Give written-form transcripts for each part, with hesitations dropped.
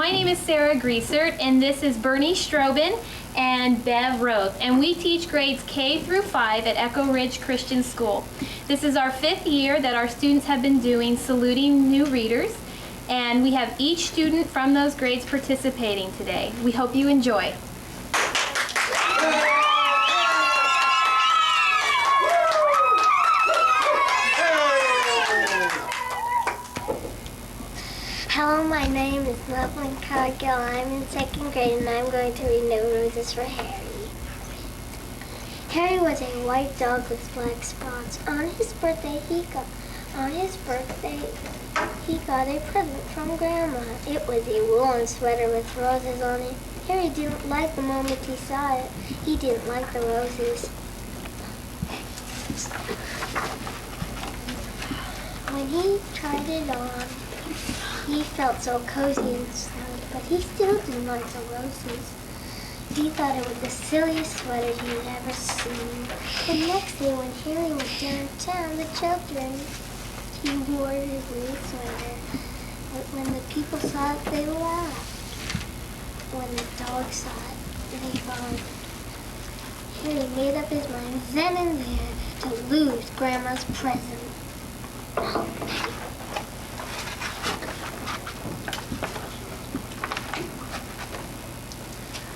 my name is Sara Griesert, and this is Berni Strohbin and Bev Roth, and we teach grades K through 5 at Echo Ridge Christian School. This is our 5th year that our students have been doing Saluting New Readers, and we have each student from those grades participating today. We hope you enjoy. Hello, my name is Loveland Cargill. I'm in 2nd grade and I'm going to read No Roses for Harry. Harry was a white dog with black spots. On his birthday, he got a present from Grandma. It was a woolen sweater with roses on it. Harry didn't like the moment he saw it. He didn't like the roses. When he tried it on, he felt so cozy inside, but he still didn't like the roses. He thought it was the silliest sweater he'd ever seen. The next day when Harry went downtown, the children, he wore his new sweater. But when the people saw it, they laughed. When the dogs saw it, they found Harry made up his mind then and there to lose Grandma's present.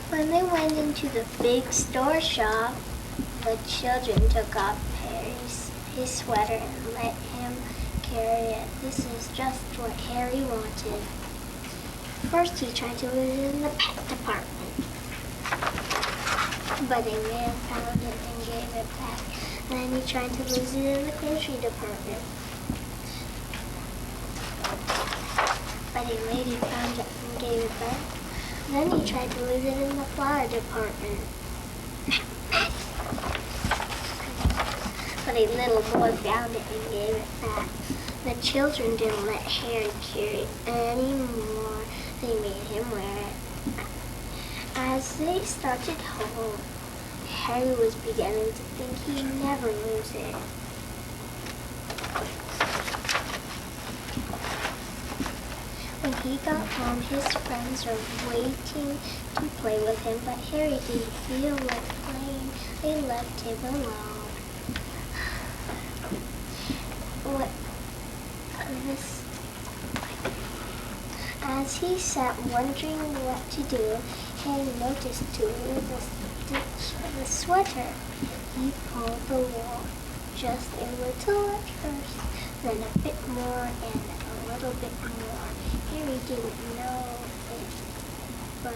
When they went into the big store shop, the children took off his sweater and let him carry it. This is just what Harry wanted. First, he tried to lose it in the pet department, but a man found it and gave it back. Then he tried to lose it in the grocery department, but a lady found it and gave it back. Then he tried to lose it in the flower department, but a little boy found it and gave it back. The children didn't let Harry carry it anymore. They made him wear it. As they started home, Harry was beginning to think he'd never lose it. When he got home, his friends were waiting to play with him, but Harry didn't feel like playing. They left him alone. As he sat wondering what to do, Harry noticed too the stitch of the sweater. He pulled the wool just a little at first, then a bit more and a little bit more. Harry didn't know it, but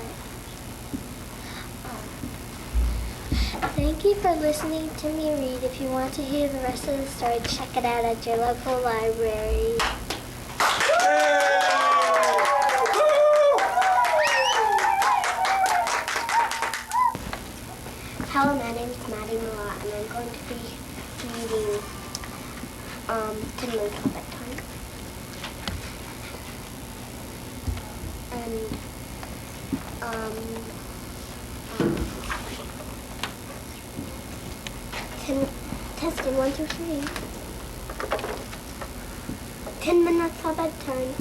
thank you for listening to me read. If you want to hear the rest of the story, check it out at your local library. Hello, my name is Maddie Millat, and I'm going to be reading Tin Man Till Bedtime. And testing 1, 2, 3. 10 minutes till bedtime.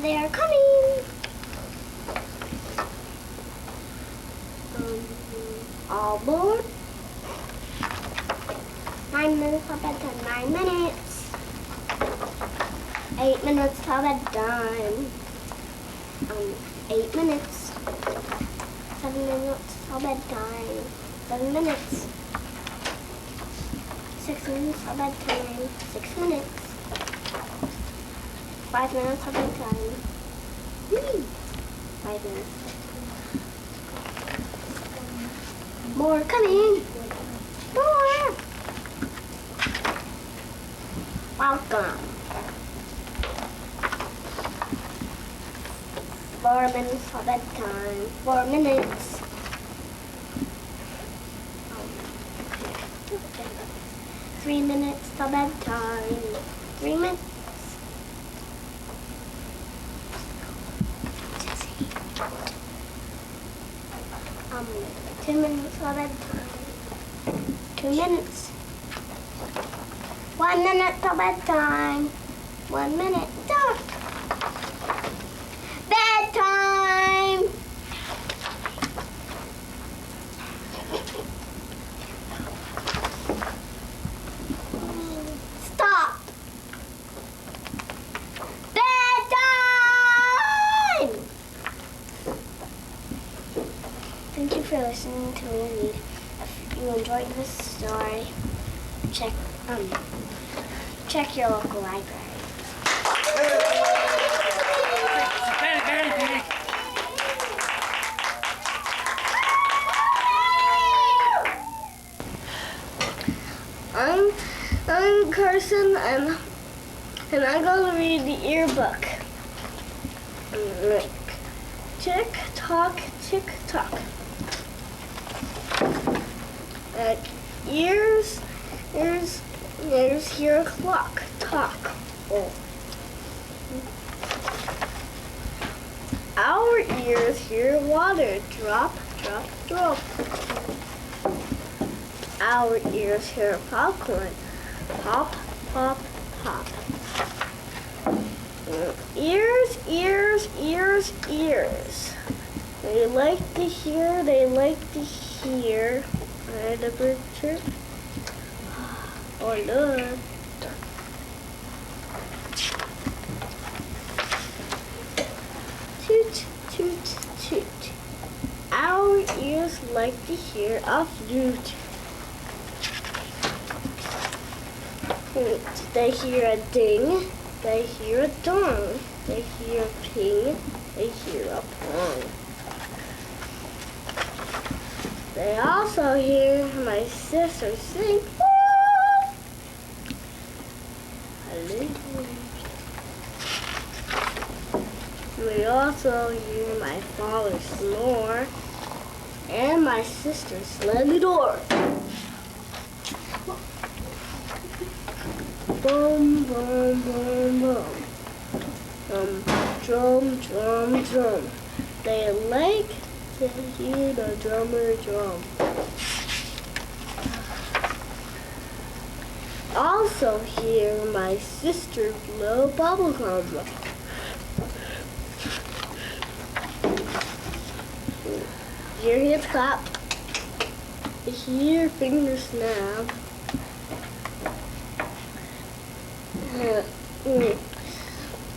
They are coming. All aboard. 9 minutes till bedtime. 9 minutes. 8 minutes till bedtime. 8 minutes. 7 minutes till bedtime. 7 minutes. 6 minutes till bedtime. 6 minutes. 5 minutes till bedtime. 5 minutes. More coming. More. Welcome. 4 minutes till bedtime. 4 minutes. 3 minutes till bedtime. 3 minutes. 2 minutes till bedtime. 2 minutes. 1 minute till bedtime. 1 minute. Bedtime. community. If you enjoyed this story, check your local library. I'm Carson, and I'm going to read the yearbook. Tick tock, tick tock. Ears hear a clock. Talk. Oh. Our ears hear water. Drop, drop, drop. Our ears hear popcorn. Pop, pop, pop. Ears, ears, ears, ears. They like to hear, they like to hear. I the bird chirp. Oh look. Toot, toot, toot. Our ears like to hear a flute. They hear a ding, they hear a dong, they hear a ping, they hear a pong. They also hear my sister sing. We also hear my father snore and my sister slam the door. Boom, boom, boom, boom. Drum, drum, drum. They like to hear the drummer drum. Also hear my sister blow bubblegum. Hear hands clap. Hear fingers snap.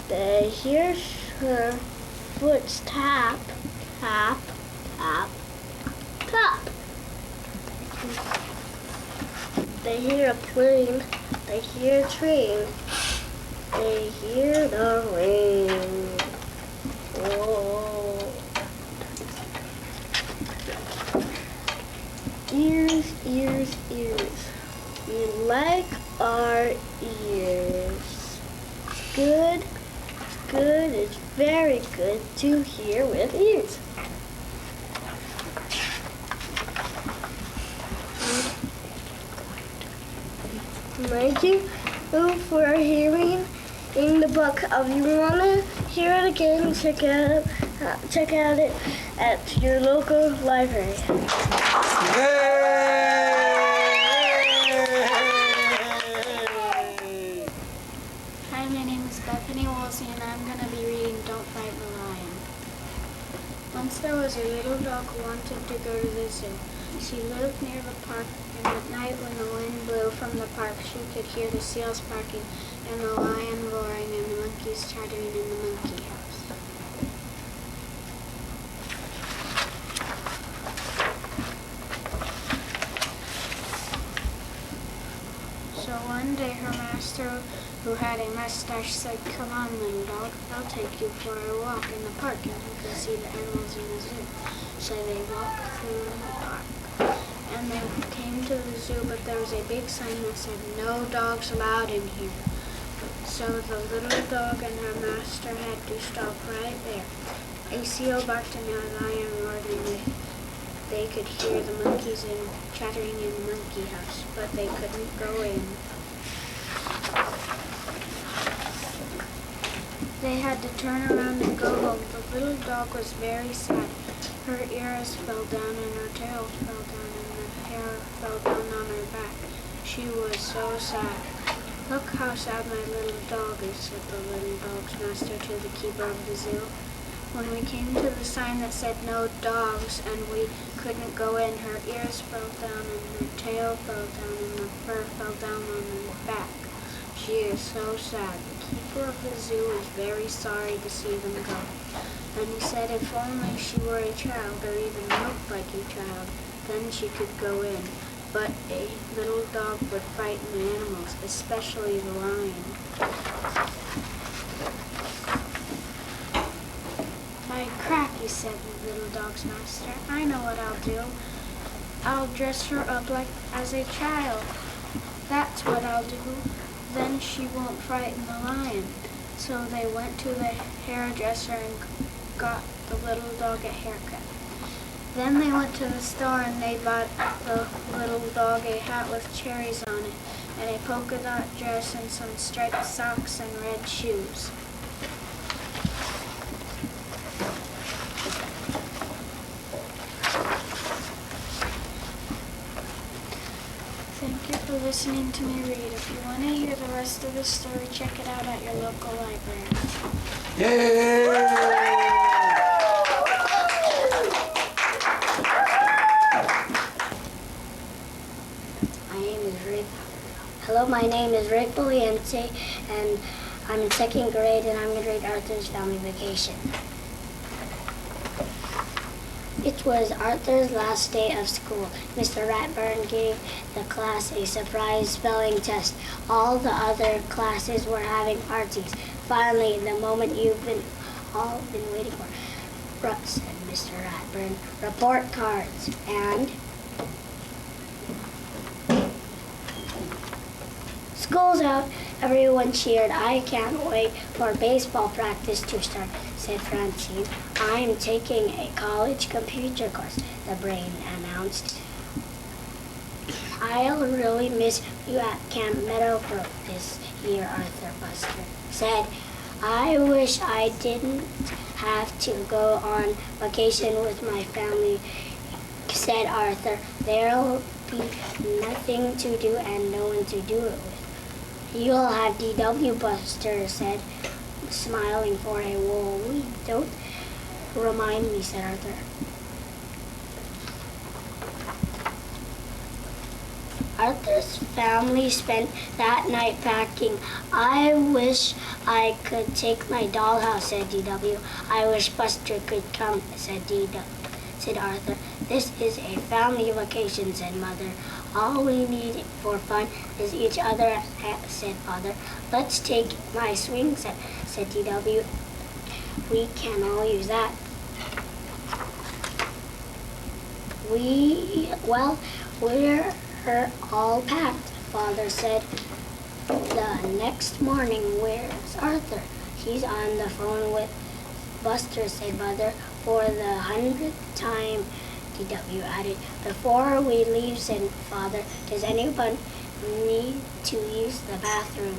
They hear her foot tap, tap, tap, tap. They hear a plane, they hear a train, they hear the rain. Oh. Ears, ears, ears. We like our ears. Good, it's good, it's very good to hear with ears. Thank you for hearing in the book. If you want to hear it again, check out it at your local library. Hi, my name is Bethany Woolsey, and I'm going to be reading Don't Fight the Lion. Once there was a little dog who wanted to go to the zoo. She lived near the park, and at night when the wind blew from the park, she could hear the seals barking, and the lion roaring, and the monkeys chattering in the monkey house. So one day her master, who had a mustache, said, "Come on, little dog, I'll take you for a walk in the park, and you can see the animals in the zoo." So they walked through the park. And they came to the zoo, but there was a big sign that said, "No dogs allowed in here." So the little dog and her master had to stop right there. A seal barked and a lion roared, and they could hear the monkeys chattering in the monkey house, but they couldn't go in. They had to turn around and go home. The little dog was very sad. Her ears fell down and her tail fell down and her hair fell down on her back. She was so sad. "Look how sad my little dog is," said the little dog's master to the keeper of the zoo. When we came to the sign that said "No dogs" and we couldn't go in, her ears fell down and her tail fell down and the fur fell down on her back. She is so sad. The keeper of the zoo was very sorry to see them go. And he said if only she were a child or even looked like a child, Then she could go in. But a little dog would frighten the animals, especially the lion. By cracky, said the little dog's master, I know what I'll do. I'll dress her up like as a child. That's what I'll do. Then she won't frighten the lion. So they went to the hairdresser and got the little dog a haircut. Then they went to the store and they bought the little dog a hat with cherries on it, and a polka dot dress and some striped socks and red shoes. Thank you for listening to me read. If you want to hear the rest of the story, check it out at your local library. Yay! Hello, my name is Rick Williamson, and I'm in 2nd grade, and I'm going to read Arthur's Family Vacation. It was Arthur's last day of school. Mr. Ratburn gave the class a surprise spelling test. All the other classes were having parties. Finally, the moment you've all been waiting for, said Mr. Ratburn. Report cards. And school's out. Everyone cheered. I can't wait for baseball practice to start, said Francine. I'm taking a college computer course, the brain announced. I'll really miss you at Camp Meadowbrook this year, Arthur Buster said. I wish I didn't have to go on vacation with my family, said Arthur. There'll be nothing to do and no one to do it with. You'll have DW, Buster said, smiling for a while. Don't remind me, said Arthur. Arthur's family spent that night packing. I wish I could take my dollhouse, said DW. I wish Buster could come, said Arthur. This is a family vacation, said Mother. All we need for fun is each other, said Father. Let's take my swing set, said DW. We can all use that. We're all packed, Father said. The next morning, where's Arthur? He's on the phone with Buster, said Mother. For the 100th time, DW added. Before we leave, said Father, does anyone need to use the bathroom?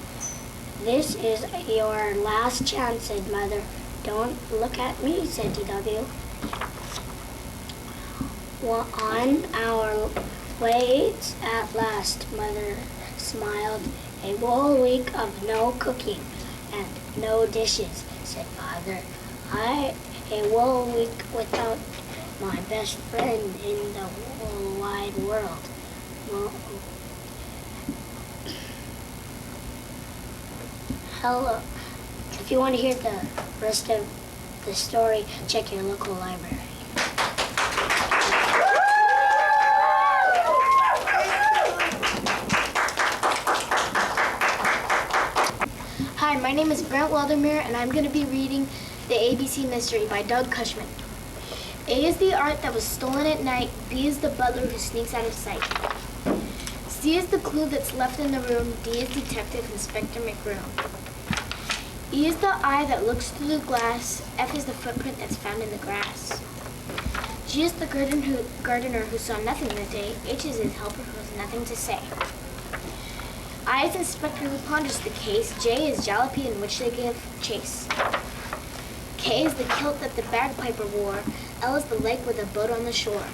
This is your last chance, said Mother. Don't look at me, said DW. Well, on our way at last, Mother smiled. A whole week of no cooking and no dishes, said Father. A whole week without my best friend in the whole wide world. Well, hello. If you want to hear the rest of the story, check your local library. Hi, my name is Brent Wildermuir, and I'm going to be reading The ABC Mystery by Doug Cushman. A is the art that was stolen at night. B is the butler who sneaks out of sight. C is the clue that's left in the room. D is Detective Inspector McGroom. E is the eye that looks through the glass. F is the footprint that's found in the grass. G is the gardener who saw nothing that day. H is his helper who has nothing to say. I is Inspector who ponders the case. J is Jalopy in which they give chase. K is the kilt that the bagpiper wore. L is the lake with a boat on the shore.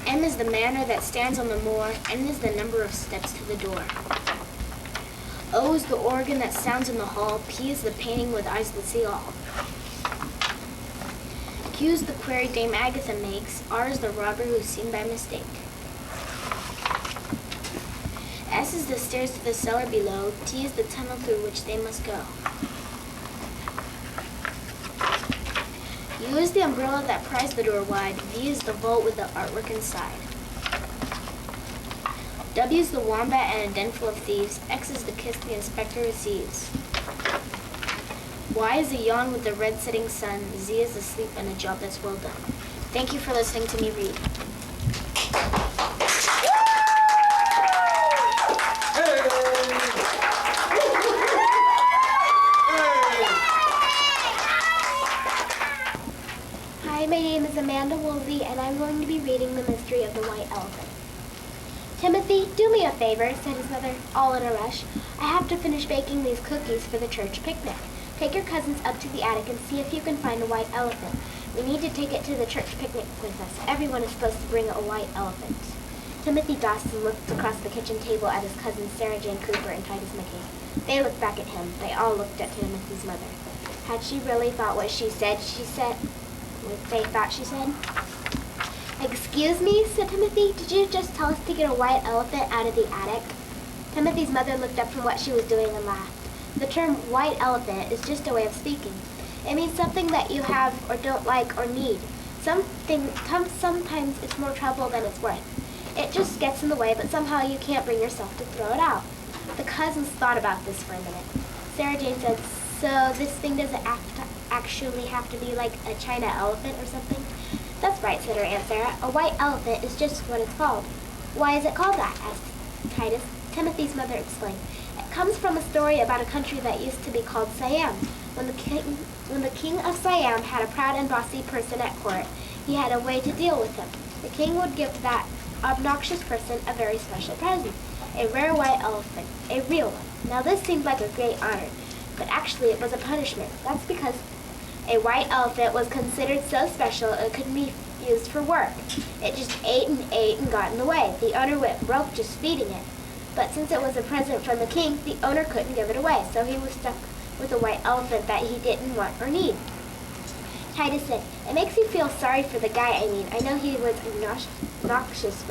M is the manor that stands on the moor. N is the number of steps to the door. O is the organ that sounds in the hall. P is the painting with eyes that see all. Q is the query Dame Agatha makes. R is the robber who's seen by mistake. S is the stairs to the cellar below. T is the tunnel through which they must go. U is the umbrella that pries the door wide. V is the vault with the artwork inside. W is the wombat and a den full of thieves. X is the kiss the inspector receives. Y is the yawn with the red setting sun. Z is the sleep and a job that's well done. Thank you for listening to me read. Hi, my name is Amanda Wolsey, and I'm going to be reading The Mystery of the White Elephant. Timothy, do me a favor, said his mother, all in a rush. I have to finish baking these cookies for the church picnic. Take your cousins up to the attic and see if you can find a white elephant. We need to take it to the church picnic with us. Everyone is supposed to bring a white elephant. Timothy Dawson looked across the kitchen table at his cousins Sarah Jane Cooper and Titus McKay. They looked back at him. They all looked at Timothy's mother. Had she really thought what they thought she said? Excuse me, said Timothy. Did you just tell us to get a white elephant out of the attic? Timothy's mother looked up from what she was doing and laughed. The term white elephant is just a way of speaking. It means something that you have or don't like or need. Sometimes it's more trouble than it's worth. It just gets in the way, but somehow you can't bring yourself to throw it out. The cousins thought about this for a minute. Sarah Jane said, so this thing doesn't actually have to be like a China elephant or something? That's right, said her Aunt Sarah. A white elephant is just what it's called. Why is it called that? Asked Titus. Timothy's mother explained. It comes from a story about a country that used to be called Siam. When the king of Siam had a proud and bossy person at court, he had a way to deal with him. The king would give that obnoxious person a very special present, a rare white elephant, a real one. Now this seemed like a great honor, but actually it was a punishment. That's because a white elephant was considered so special it couldn't be used for work. It just ate and got in the way. The owner went broke just feeding it. But since it was a present from the king, the owner couldn't give it away, so he was stuck with a white elephant that he didn't want or need. Titus said, it makes you feel sorry for the guy, I know he was obnoxious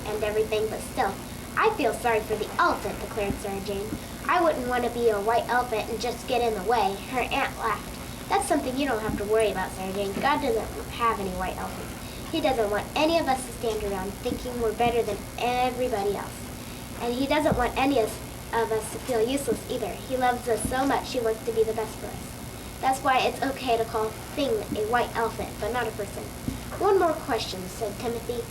and everything, but still, I feel sorry for the elephant, declared Sarah Jane. I wouldn't want to be a white elephant and just get in the way. Her aunt laughed. That's something you don't have to worry about, Sarah Jane. God doesn't have any white elephants. He doesn't want any of us to stand around thinking we're better than everybody else. And he doesn't want any of us to feel useless either. He loves us so much he wants to be the best for us. That's why it's okay to call a thing a white elephant, but not a person. One more question, said Timothy.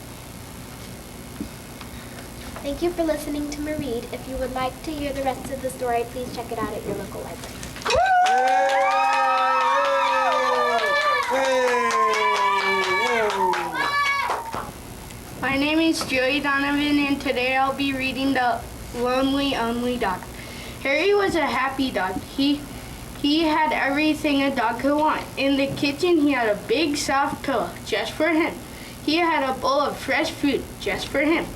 Thank you for listening to me read. If you would like to hear the rest of the story, please check it out at your local library. My name is Joey Donovan, and today I'll be reading The Lonely Only Dog. Harry was a happy dog. He had everything a dog could want. In the kitchen, he had a big soft pillow just for him. He had a bowl of fresh food just for him.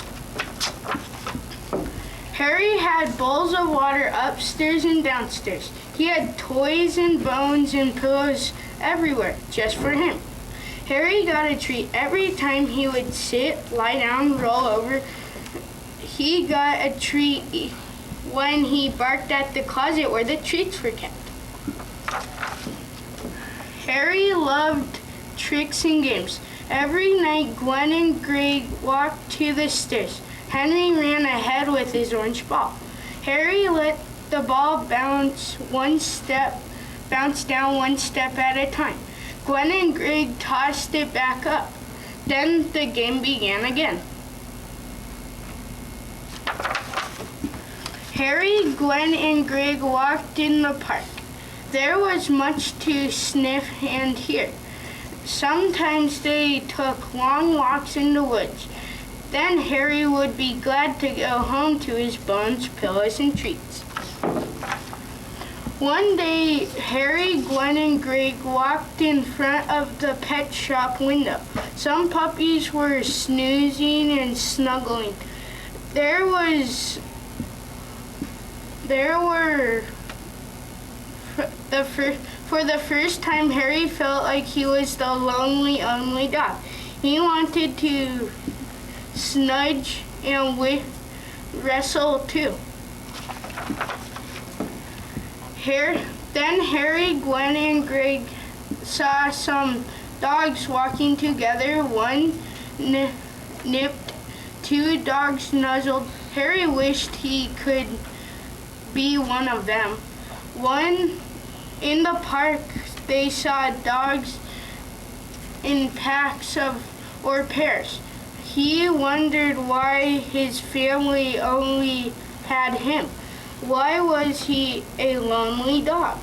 Harry had bowls of water upstairs and downstairs. He had toys and bones and pillows everywhere just for him. Harry got a treat every time he would sit, lie down, roll over. He got a treat when he barked at the closet where the treats were kept. Harry loved tricks and games. Every night, Gwen and Greg walked to the stairs. Henry ran ahead with his orange ball. Harry let the ball bounce down one step at a time. Gwen and Greg tossed it back up. Then the game began again. Harry, Gwen, and Greg walked in the park. There was much to sniff and hear. Sometimes they took long walks in the woods. Then Harry would be glad to go home to his bones, pillows, and treats. One day, Harry, Gwen, and Greg walked in front of the pet shop window. Some puppies were snoozing and snuggling. For the first time, Harry felt like he was the lonely only dog. He wanted to snudge and wrestle too. Then Harry, Gwen, and Greg saw some dogs walking together. One nipped, two dogs nuzzled. Harry wished he could be one of them. In the park, they saw dogs in packs or pairs. He wondered why his family only had him. Why was he a lonely dog?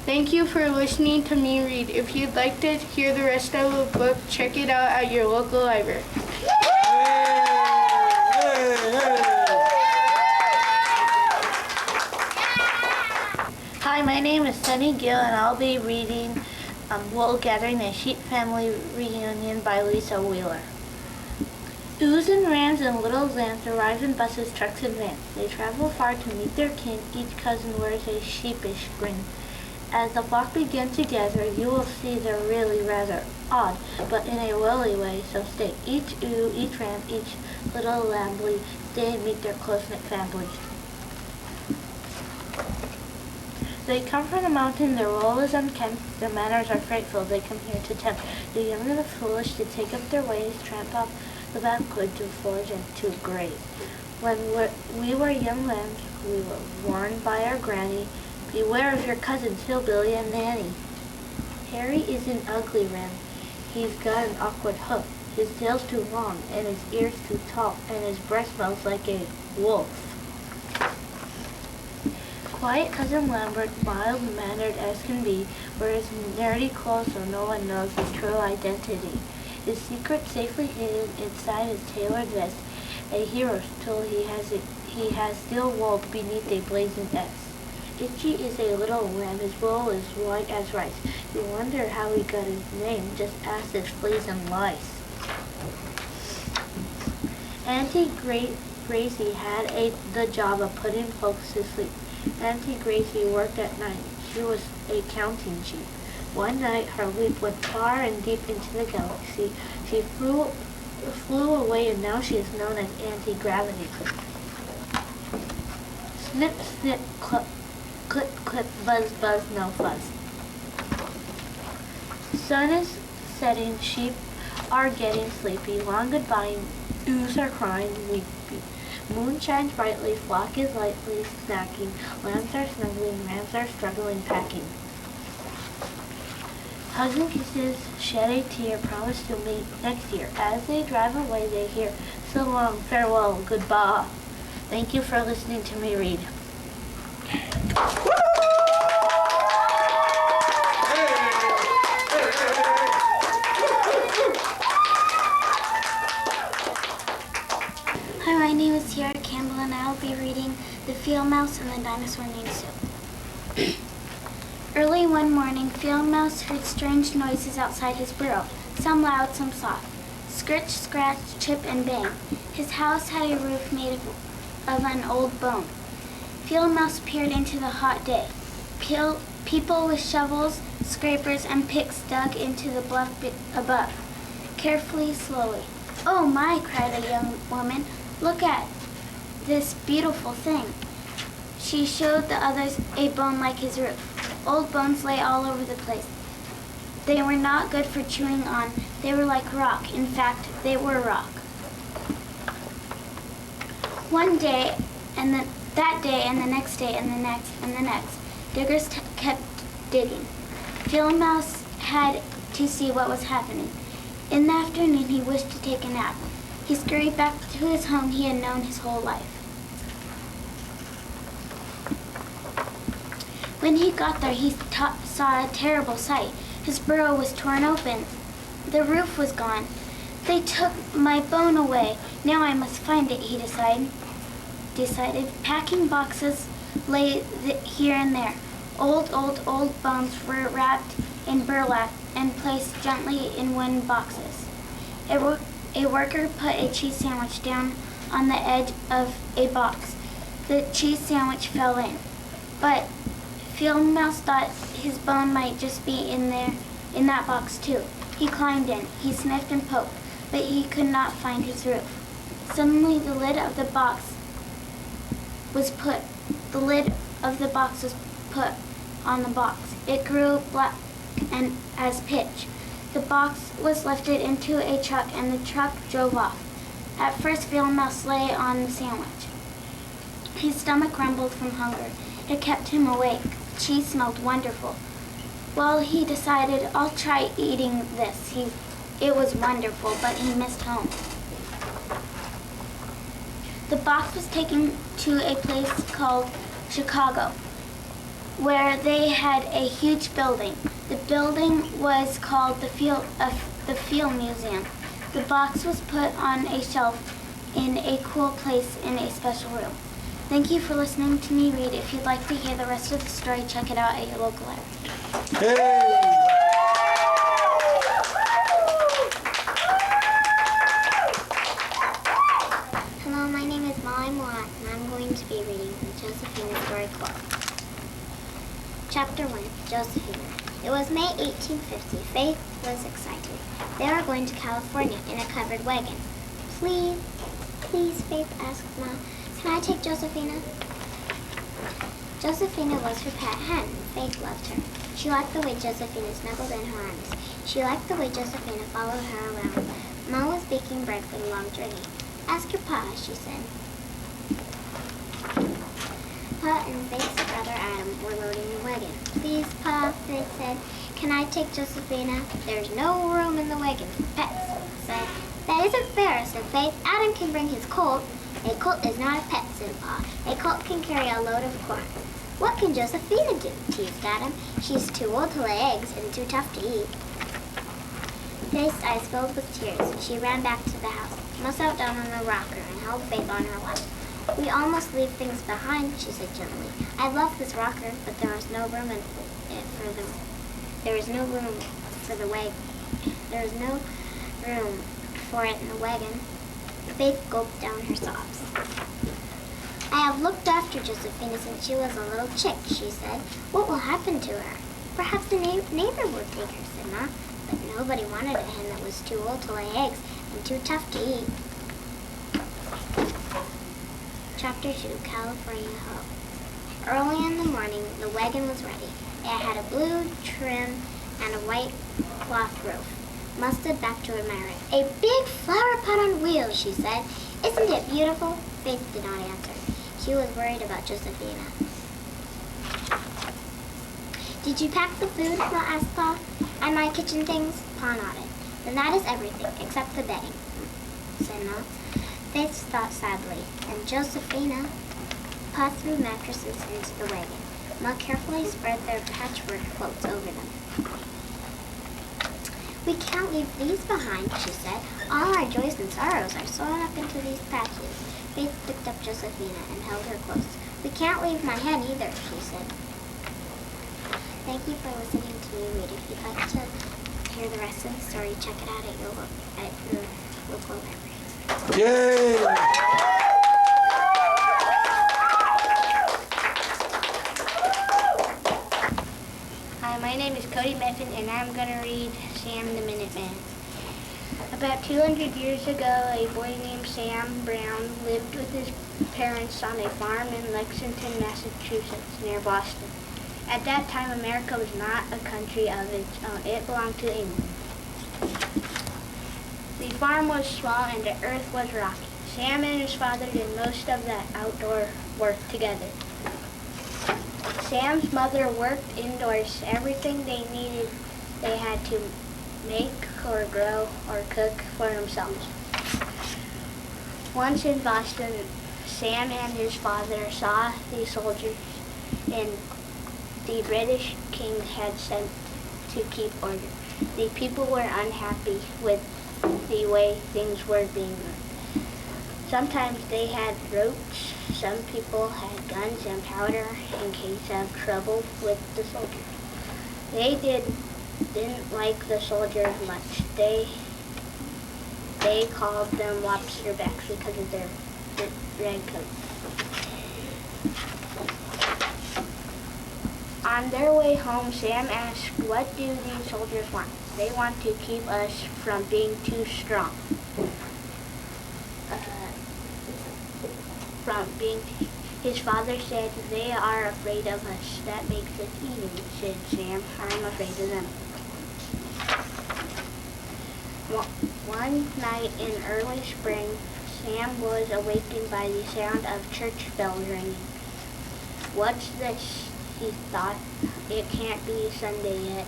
Thank you for listening to me read. If you'd like to hear the rest of the book, check it out at your local library. Hi, my name is Sunny Gill, and I'll be reading Wool Gathering, a Sheep Family Reunion by Lisa Wheeler. Ewes and rams and little lambs arrive in buses, trucks, and vans. They travel far to meet their kin. Each cousin wears a sheepish grin. As the flock begin to gather, you will see they're really rather odd, but in a woolly way, so stay. Each ewe, each ram, each little lambly, stay and meet their close-knit families. They come from the mountain, their wool is unkempt, their manners are frightful, they come here to tempt the young and the foolish to take up their ways, tramp off the backward to forage and to graze. When we were young lambs, we were warned by our granny, beware of your cousins, Hillbilly and Nanny. Harry is an ugly ram. He's got an awkward hoof. His tail's too long, and his ears too tall, and his breath smells like a wolf. Quiet Cousin Lambert, mild-mannered as can be, wears nerdy clothes so no one knows his true identity. His secret safely hidden inside his tailored vest, a hero's tool he has steel wool beneath a blazing S. Itchy is a little lamb, his wool is white as rice. You wonder how he got his name, just ask his fleas and lice. Auntie Gracie had the job of putting folks to sleep. Auntie Gracie worked at night. She was a counting sheep. One night her leap went far and deep into the galaxy. She flew away, and now she is known as Auntie Gravity. Snip, snip, clip, clip, clip, buzz, buzz, no fuzz. Sun is setting, sheep are getting sleepy. Long goodbye, ewes are crying, weepy. Moon shines brightly, flock is lightly snacking, lambs are snuggling, rams are struggling packing. Hugs and kisses, shed a tear, promise to meet next year. As they drive away, they hear, so long, farewell, goodbye. Thank you for listening to me read. Hi, my name is Sara Campbell, and I will be reading The Field Mouse and the Dinosaur Named Sue. Early one morning, Field Mouse heard strange noises outside his burrow, some loud, some soft. Scritch, scratch, chip, and bang. His house had a roof made of an old bone. Field Mouse peered into the hot day. People with shovels, scrapers, and picks dug into the bluff above, carefully, slowly. "Oh my," cried a young woman. "Look at this beautiful thing." She showed the others a bone like his roof. Old bones lay all over the place. They were not good for chewing on. They were like rock. In fact, they were rock. One day, that day, and the next day, and the next, and the next, diggers kept digging. Field Mouse had to see what was happening. In the afternoon, he wished to take a nap. He scurried back to his home he had known his whole life. When he got there, he saw a terrible sight. His burrow was torn open. The roof was gone. "They took my bone away. Now I must find it," he decided. Packing boxes lay here and there. Old bones were wrapped in burlap and placed gently in wooden boxes. A worker put a cheese sandwich down on the edge of a box. The cheese sandwich fell in, but Field Mouse thought his bone might just be in that box too. He climbed in. He sniffed and poked, but he could not find his roof. Suddenly, the lid of the box was put on the box. It grew and as pitch. The box was lifted into a truck and the truck drove off. At first, Philmouse lay on the sandwich. His stomach rumbled from hunger. It kept him awake. The cheese smelled wonderful. Well, he decided, I'll try eating this. It was wonderful, but he missed home. The box was taken to a place called Chicago, where they had a huge building. The building was called the Field Museum. The box was put on a shelf in a cool place in a special room. Thank you for listening to me read. If you'd like to hear the rest of the story, check it out at your local library. Hey! Hello, my name is Molly Morat, and I'm going to be reading from Josephina's Story Club. Chapter 1, Josephina. It was May 1850. Faith was excited. They were going to California in a covered wagon. Please, Faith asked Ma, can I take Josephina? Josephina was her pet hen. Faith loved her. She liked the way Josephina snuggled in her arms. She liked the way Josephina followed her around. Ma was baking bread for the long journey. Ask your pa, she said. Pa and Faith's brother Adam were loading the wagon. Please, Pa, Faith said, can I take Josephina? There's no room in the wagon for pets, said. That isn't fair, said Faith. Adam can bring his colt. A colt is not a pet, said Pa. A colt can carry a load of corn. What can Josephina do? Teased Adam. She's too old to lay eggs and too tough to eat. Faith's eyes filled with tears. She ran back to the house. Ma sat down on a rocker and held Faith on her lap. We all must leave things behind, she said gently. I love this rocker, but there is no room for it in the wagon. Faith gulped down her sobs. I have looked after Josephina since she was a little chick, she said. What will happen to her? Perhaps the neighbor will take her, said Ma. But nobody wanted a hen that was too old to lay eggs and too tough to eat. Chapter 2, California Hoe. Early in the morning, the wagon was ready. It had a blue trim and a white cloth roof. Ma stood back to admire it. A big flower pot on wheels, she said. Isn't it beautiful? Faith did not answer. She was worried about Josephina. Did you pack the food? Ma asked Pa. And my kitchen things? Pa nodded. Then that is everything, except the bedding, said Ma. Faith thought sadly. And Josephina? Pa threw mattresses into the wagon. Ma carefully spread their patchwork quilts over them. We can't leave these behind, she said. All our joys and sorrows are sewn up into these patches. Faith picked up Josephina and held her close. We can't leave my hen either, she said. Thank you for listening to me read. If you'd like to hear the rest of the story, check it out at your local library. Yay! Hi, my name is Cody Meffin, and I'm going to read Sam the Minuteman. About 200 years ago, a boy named Sam Brown lived with his parents on a farm in Lexington, Massachusetts, near Boston. At that time, America was not a country of its own. It belonged to England. The farm was small and the earth was rocky. Sam and his father did most of the outdoor work together. Sam's mother worked indoors. Everything they needed, they had to make or grow or cook for themselves. Once in Boston, Sam and his father saw the soldiers and the British king had sent to keep order. The people were unhappy with the way things were being run. Sometimes they had ropes. Some people had guns and powder in case of trouble with the soldiers. They didn't like the soldiers much. They called them lobsterbacks because of their red coats. On their way home, Sam asked, "What do these soldiers want?" "They want to keep us from being too strong." His father said, "They are afraid of us. That makes it even," said Sam. "I'm afraid of them." One night in early spring, Sam was awakened by the sound of church bells ringing. "What's this?" he thought. "It can't be Sunday yet."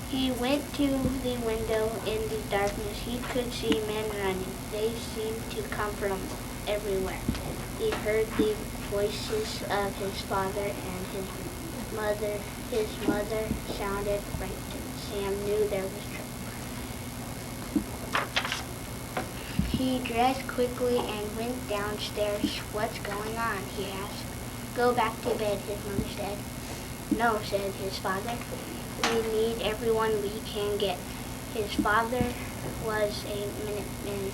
He went to the window. In the darkness, he could see men running. They seemed to come from everywhere. He heard the voices of his father and his mother. His mother sounded frightened. Sam knew there was trouble. He dressed quickly and went downstairs. "What's going on?" he asked. "Go back to bed," his mother said. "No," said his father. "We need everyone we can get." His father was a Minuteman.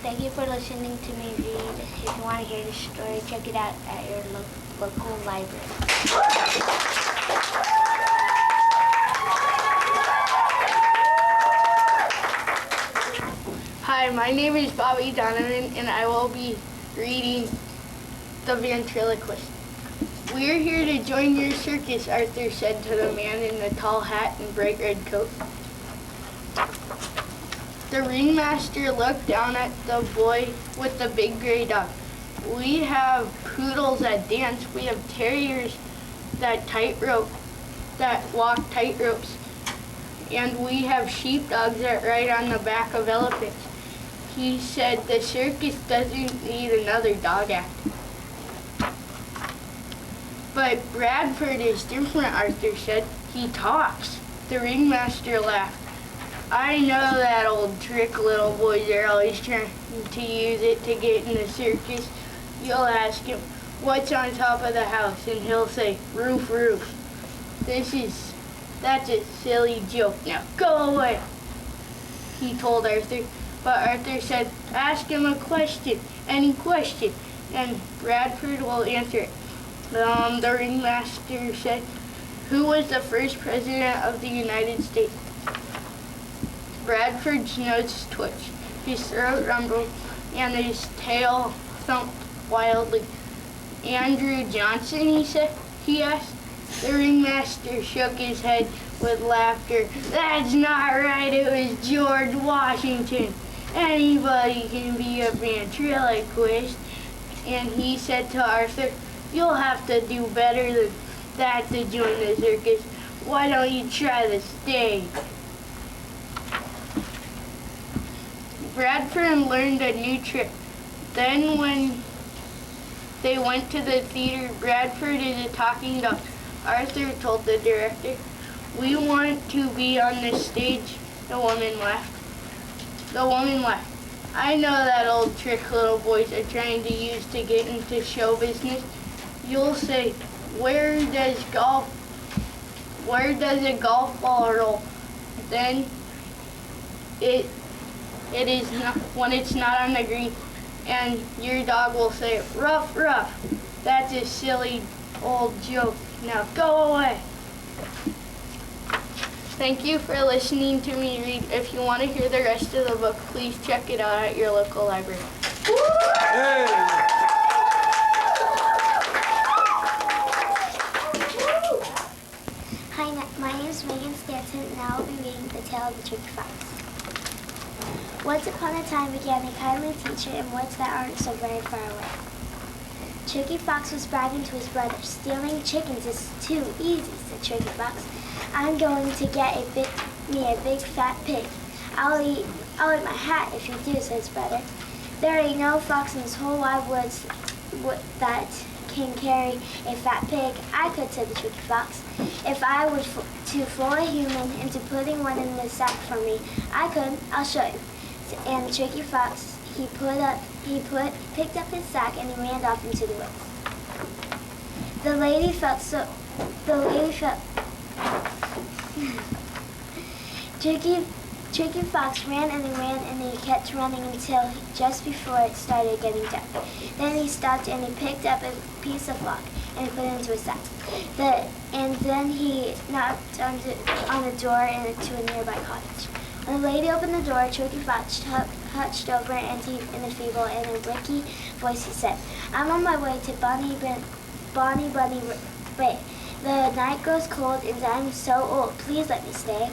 Thank you for listening to me read. If you want to hear the story, check it out at your local library. Hi, my name is Bobby Donovan, and I will be reading The Ventriloquist. "We're here to join your circus," Arthur said to the man in the tall hat and bright red coat. The ringmaster looked down at the boy with the big gray dog. "We have poodles that dance. We have terriers that walk tightropes. And we have sheepdogs that ride on the back of elephants." He said, "The circus doesn't need another dog act." "But Bradford is different," Arthur said. "He talks." The ringmaster laughed. "I know that old trick. Little boys are always trying to use it to get in the circus. You'll ask him, 'What's on top of the house?' and he'll say, 'Roof, roof.' That's a silly joke. Now go away," he told Arthur. But Arthur said, "Ask him a question, any question, and Bradford will answer it." The ringmaster said, "Who was the first president of the United States?" Bradford's nose twitched, his throat rumbled, and his tail thumped wildly. "Andrew Johnson," he asked. The ringmaster shook his head with laughter. "That's not right. It was George Washington. Anybody can be a ventriloquist." And he said to Arthur, "You'll have to do better than that to join the circus. Why don't you try the stage?" Bradford learned a new trick. Then when they went to the theater, "Bradford is a talking dog," Arthur told the director. "We want to be on the stage." The woman laughed. "I know that old trick little boys are trying to use to get into show business. You'll say, 'Where does a golf ball roll?' Then it is not when it's not on the green, and your dog will say, 'Rough, rough.' That's a silly old joke. Now go away." Thank you for listening to me read. If you want to hear the rest of the book, please check it out at your local library. Hey! Hi, my name is Megan Stanton, and I will be reading The Tale of the Tricky Fox. Once upon a time began a kindly teacher in woods that aren't so very far away. Tricky Fox was bragging to his brother. "Stealing chickens is too easy," said Tricky Fox. "I'm going to get me a big fat pig. I'll eat my hat if you do," said his brother. "There ain't no fox in this whole wide woods that can carry a fat pig." "I could," said the Tricky Fox. "If I were to fool a human into putting one in the sack for me, I could. I'll show you." And the Tricky Fox, picked up his sack and he ran off into the woods. Tricky Fox ran and he kept running until just before it started getting dark. Then he stopped and he picked up a piece of rock. and put it into a sack. And then he knocked on the door to a nearby cottage. When the lady opened the door, Tricky Fox hutched over Auntie in a feeble and a ricky voice. He said, "I'm on my way to Bonnie Bunny Way. The night grows cold and I'm so old. Please let me stay."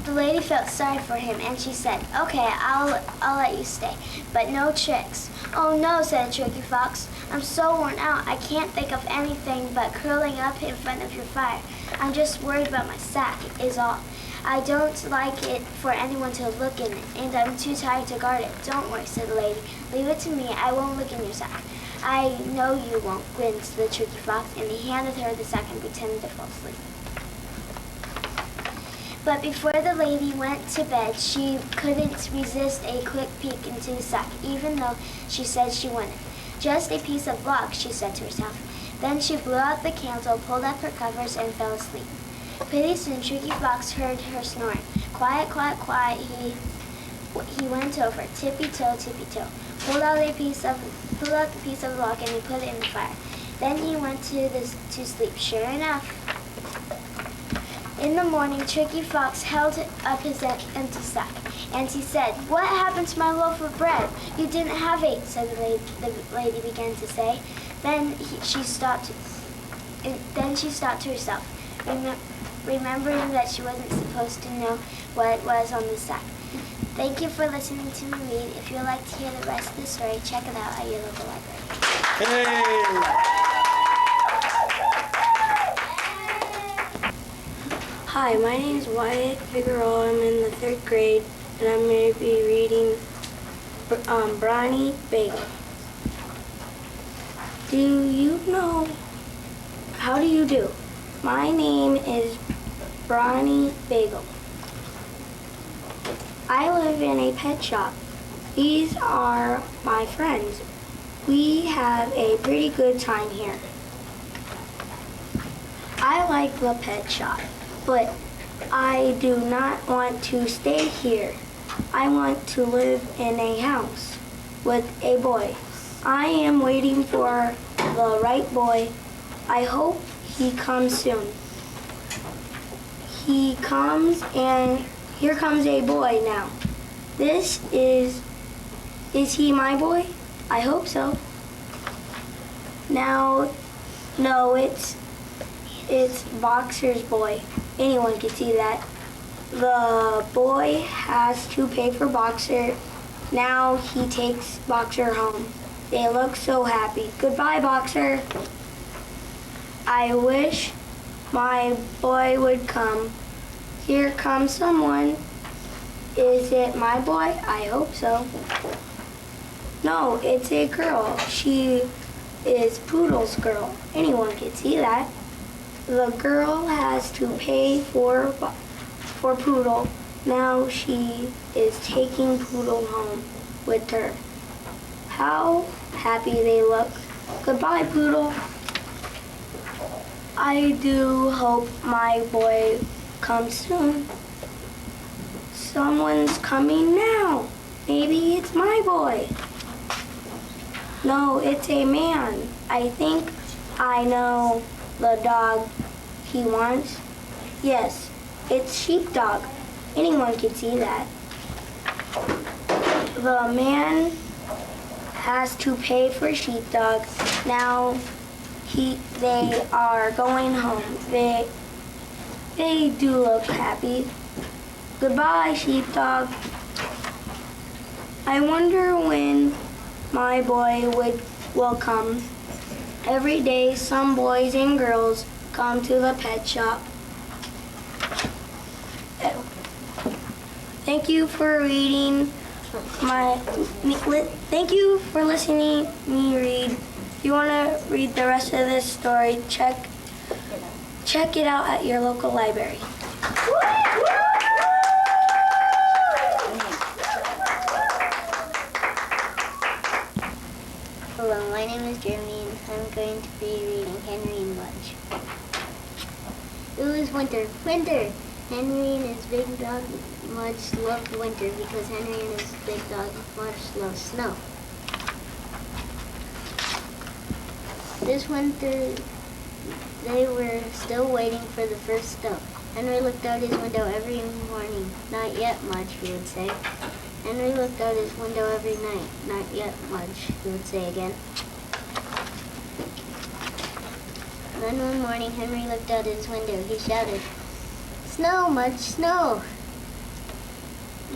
The lady felt sorry for him and she said, "Okay, I'll let you stay, but no tricks." "Oh no," said Tricky Fox. "I'm so worn out. I can't think of anything but curling up in front of your fire. I'm just worried about my sack is all. I don't like it for anyone to look in it, and I'm too tired to guard it." "Don't worry," said the lady. "Leave it to me. I won't look in your sack." "I know you won't," grinned the Tricky Fox, and he handed her the sack and pretended to fall asleep. But before the lady went to bed, she couldn't resist a quick peek into the sack, even though she said she wouldn't. "Just a piece of log," she said to herself. Then she blew out the candle, pulled up her covers, and fell asleep. Pretty soon, Tricky Fox heard her snoring. Quiet, quiet, quiet, he went over, tippy-toe, tippy-toe, pulled out the piece of log and he put it in the fire. Then he went to sleep. Sure enough, in the morning, Tricky Fox held up his empty sack, and he said, "What happened to my loaf of bread? You didn't have it," said the lady began to say. Then she stopped to herself, remembering that she wasn't supposed to know what was on the sack. Thank you for listening to me read. If you'd like to hear the rest of the story, check it out at your local library. Hey! Hi, my name is Wyatt Figueroa. I'm in the 3rd grade, and I'm going to be reading Berni Bagel. Do you know? How do you do? My name is Berni Bagel. I live in a pet shop. These are my friends. We have a pretty good time here. I like the pet shop, but I do not want to stay here. I want to live in a house with a boy. I am waiting for the right boy. I hope he comes soon. He comes, and here comes a boy now. Is he my boy? I hope so. Now, no, it's Boxer's boy. Anyone can see that. The boy has to pay for Boxer. Now he takes Boxer home. They look so happy. Goodbye, Boxer. I wish my boy would come. Here comes someone. Is it my boy? I hope so. No, it's a girl. She is Poodle's girl. Anyone can see that. The girl has to pay for Poodle. Now she is taking Poodle home with her. How happy they look. Goodbye, Poodle. I do hope my boy comes soon. Someone's coming now. Maybe it's my boy. No, it's a man. I think I know the dog he wants. Yes, it's Sheepdog. Anyone can see that. The man has to pay for Sheepdog. Now they are going home. They do look happy. Goodbye, Sheepdog. I wonder when my boy will come. Every day, some boys and girls come to the pet shop. Thank you for reading Thank you for listening to me read. If you want to read the rest of this story, check it out at your local library. Hello, my name is Jeremy and I'm going to be reading Henry and Mudge. It was winter. Henry and his big dog Mudge loved winter because Henry and his big dog Mudge loved snow. This winter, they were still waiting for the first snow. Henry looked out his window every morning. Not yet much, he would say. Henry looked out his window every night. Not yet much, he would say again. Then one morning, Henry looked out his window. He shouted, "Snow, Mudge, snow!"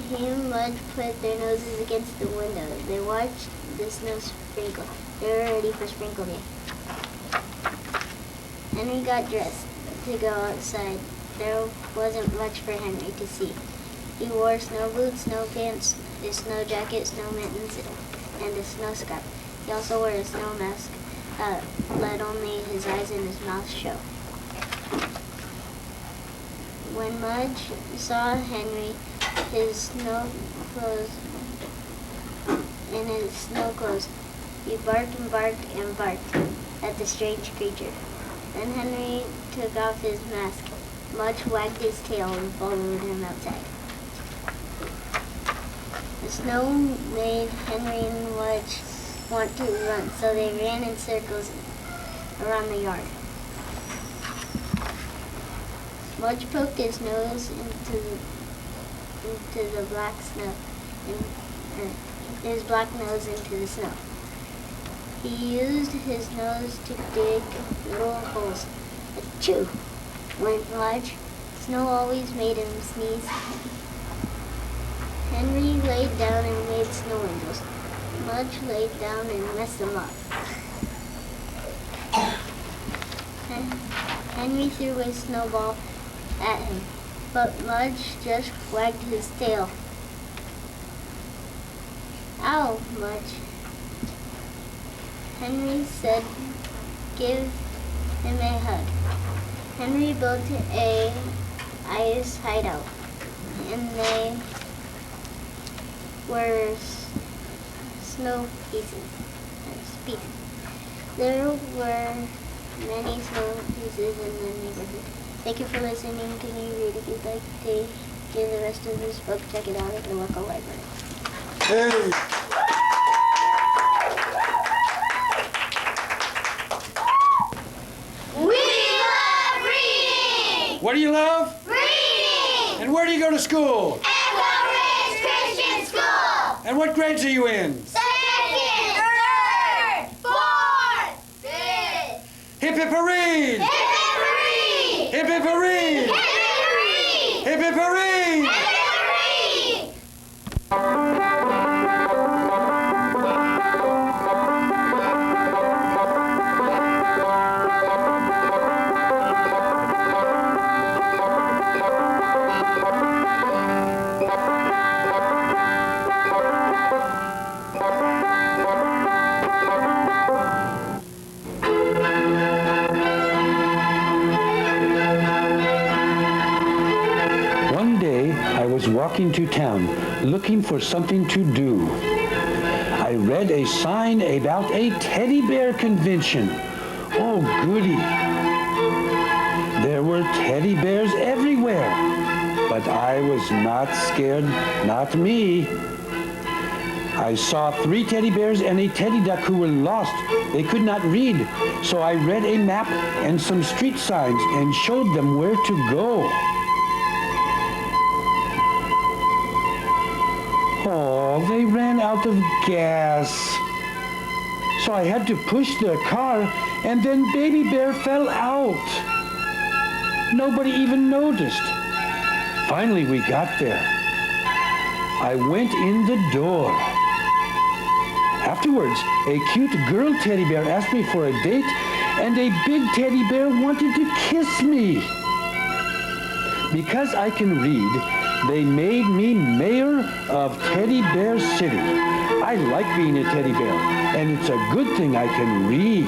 He and Mudge put their noses against the window. They watched the snow sprinkle. They were ready for sprinkle day. Henry got dressed to go outside. There wasn't much for Henry to see. He wore snow boots, snow pants, a snow jacket, snow mittens, and a snow scarf. He also wore a snow mask that let only his eyes and his mouth show. When Mudge saw Henry in his snow clothes, he barked and barked and barked at the strange creature. Then Henry took off his mask. Mudge wagged his tail and followed him outside. The snow made Henry and Mudge want to run, so they ran in circles around the yard. Mudge poked his nose into the black snow, his black nose into the snow. He used his nose to dig little holes. Achoo! Went Mudge. Snow always made him sneeze. Henry laid down and made snow angels. Mudge laid down and messed them up. Henry threw a snowball at him, but Mudge just wagged his tail. "Ow, Mudge." Henry said, "Give him a hug." Henry built a ice hideout, and they were snow pieces. There were many snow pieces in the neighborhood. Thank you for listening. Can you read? If you'd like to hear the rest of this book, check it out at your local library. Hey! We love reading! What do you love? Reading! And where do you go to school? Echo Ridge Christian School! And what grades are you in? Second, third, fourth, fifth! Hip hip hooray! Hip hip hooray! Hip hip hooray! Hip hip hooray! Hip hip hooray! Hip hip hooray! One day, I was walking to town looking for something to do. I read a sign about a teddy bear convention. Oh, goody. There were teddy bears everywhere, but I was not scared, not me. I saw 3 teddy bears and a teddy duck who were lost. They could not read, so I read a map and some street signs and showed them where to go. Oh, they ran out of gas. So I had to push their car, and then Baby Bear fell out. Nobody even noticed. Finally, we got there. I went in the door. Afterwards, a cute girl teddy bear asked me for a date, and a big teddy bear wanted to kiss me. Because I can read, they made me mayor of Teddy Bear City. I like being a teddy bear, and it's a good thing I can read.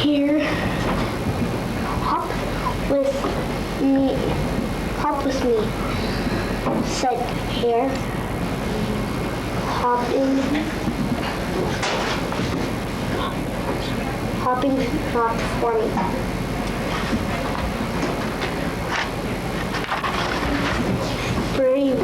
Here, hop with me, hop with me, said Hare, hopping not for me. Brave.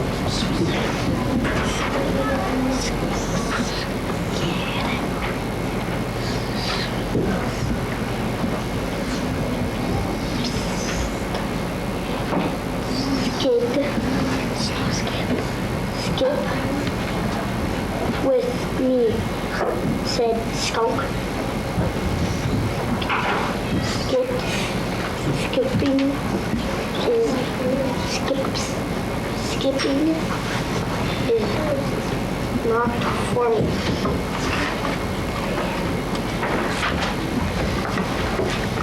Skip with me, said Skunk. Skipping is not for me.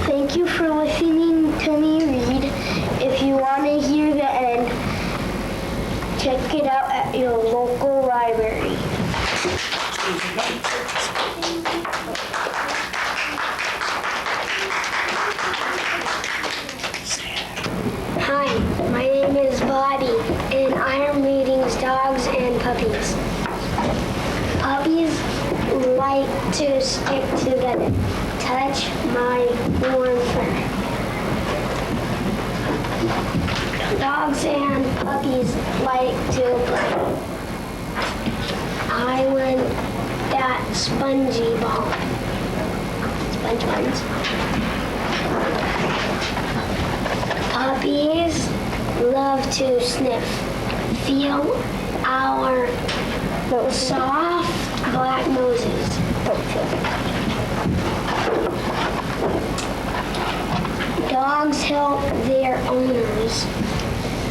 Thank you for listening to me read. If you want to hear the end, check it out at your local library. Hi, my name is Bobby, and I am reading Dogs and Puppies. Puppies like to stick together, touch my warm fur. Dogs and puppies like to play. I want that spongy ball. Sponge buns. Puppies love to sniff. Feel our soft black noses. Dogs help their owners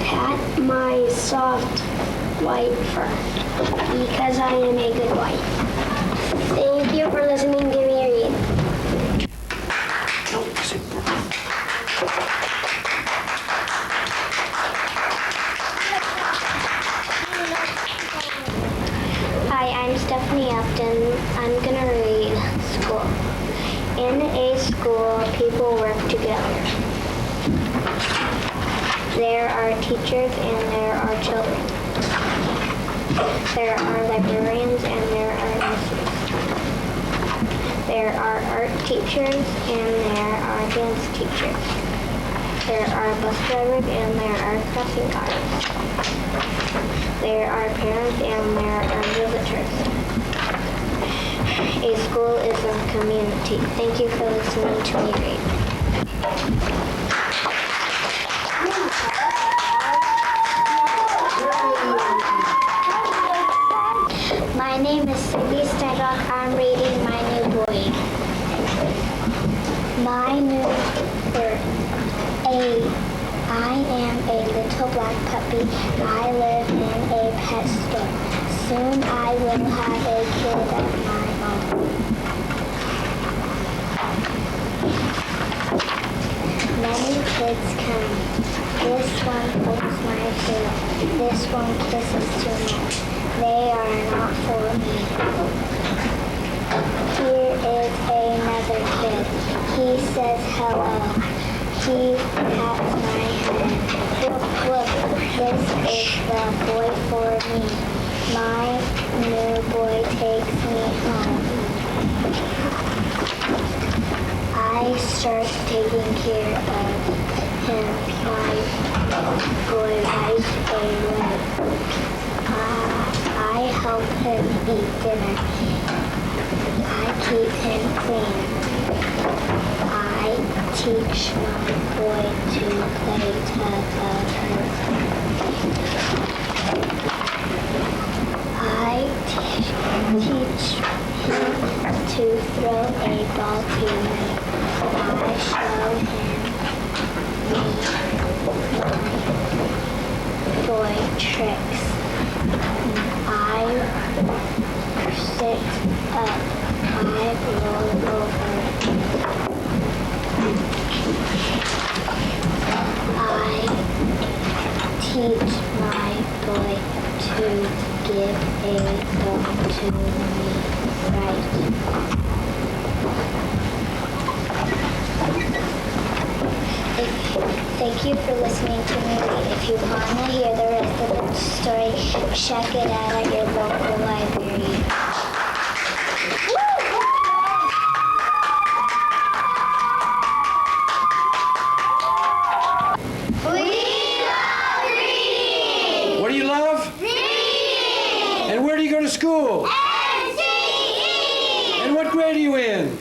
pat my soft white fur because I am a good wife. Thank you for listening to me read. Hi, I'm Stephanie Upton. I'm gonna read School. In a school, people work together. There are teachers and there are children. There are librarians and there are nurses. There are art teachers and there are dance teachers. There are bus drivers and there are crossing guards. There are parents and there are visitors. A school is a community. Thank you for listening to me read. My name is Cindy Steinbach. I'm reading My New Boy. My new bird. I am a little black puppy. I live in a pet store. Soon I will have a kid of my own. Many kids come. This one holds my tail. This one kisses too much. They are not for me. Here is another kid. He says hello. He pats my head. Look, this is the boy for me. My new boy takes me home. I start taking care of him. My boy rides a leg. I help him eat dinner. I keep him clean. I teach my boy to play tug of war. I teach him to throw a ball to me. I show him my boy tricks. I sit up. I roll over. I teach my boy to give a bone to me right. If you want to hear the rest of the story, check it out at your local library. What do you love? Reading! And where do you go to school? MCE! And what grade are you in?